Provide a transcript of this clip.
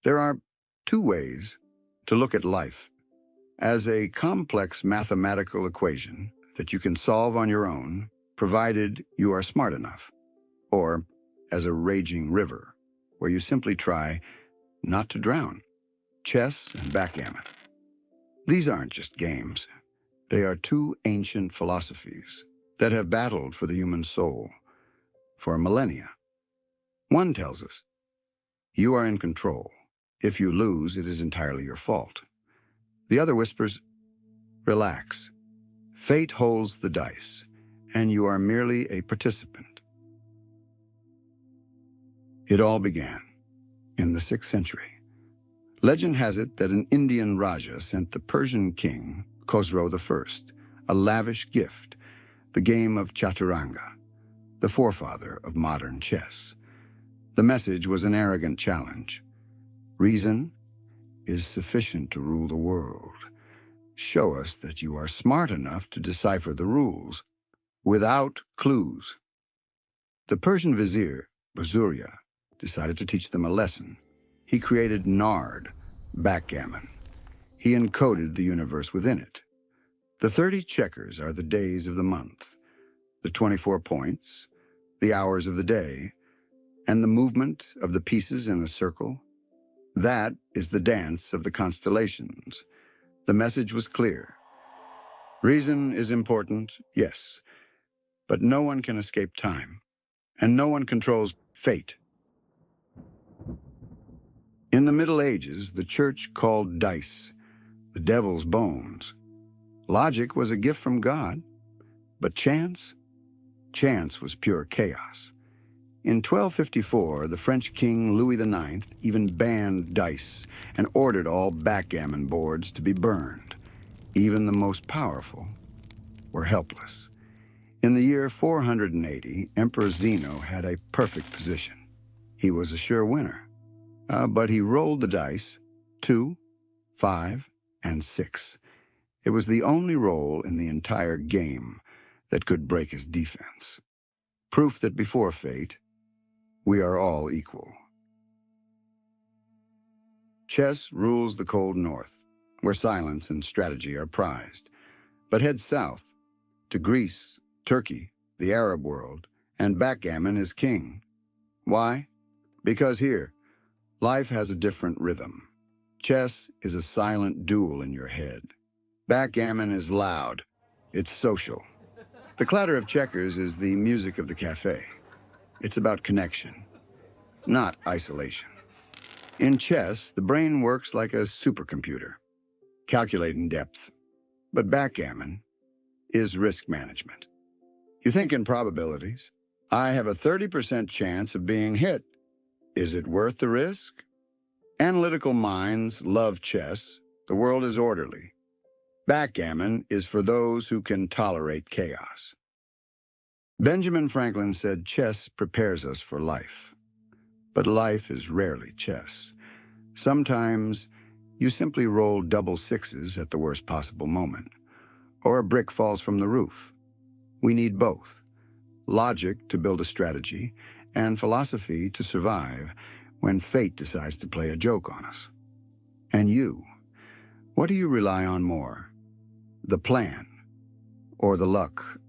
There are two ways to look at life: as a complex mathematical equation that you can solve on your own, provided you are smart enough, or as a raging river where you simply try not to drown. Chess and backgammon. These aren't just games. They are two ancient philosophies that have battled for the human soul for millennia. One tells us, you are in control. If you lose, it is entirely your fault. The other whispers, relax. Fate holds the dice, and you are merely a participant. It all began in the 6th century. Legend has it that an Indian Raja sent the Persian king, Khosrow I, a lavish gift, the game of chaturanga, the forefather of modern chess. The message was an arrogant challenge. Reason is sufficient to rule the world. Show us that you are smart enough to decipher the rules without clues. The Persian vizier, Bazuria, decided to teach them a lesson. He created Nard, backgammon. He encoded the universe within it. The 30 checkers are the days of the month, the 24 points, the hours of the day, and the movement of the pieces in a circle. That is the dance of the constellations. The message was clear. Reason is important, yes, but no one can escape time, and no one controls fate. In the Middle Ages, the church called dice the devil's bones. Logic was a gift from God, but chance was pure chaos. In 1254, the French king Louis IX even banned dice and ordered all backgammon boards to be burned. Even the most powerful were helpless. In the year 480, Emperor Zeno had a perfect position. He was a sure winner. But he rolled the dice, 2, 5, and 6. It was the only roll in the entire game that could break his defense. Proof that before fate, we are all equal. Chess rules the cold north, where silence and strategy are prized. But head south, to Greece, Turkey, the Arab world, and backgammon is king. Why? Because here, life has a different rhythm. Chess is a silent duel in your head. Backgammon is loud. It's social. The clatter of checkers is the music of the cafe. It's about connection, not isolation. In chess, the brain works like a supercomputer, calculating depth. But backgammon is risk management. You think in probabilities. I have a 30% chance of being hit. Is it worth the risk? Analytical minds love chess. The world is orderly. Backgammon is for those who can tolerate chaos. Benjamin Franklin said chess prepares us for life. But life is rarely chess. Sometimes you simply roll double sixes at the worst possible moment, or a brick falls from the roof. We need both: logic to build a strategy, and philosophy to survive when fate decides to play a joke on us. And you, what do you rely on more? The plan or the luck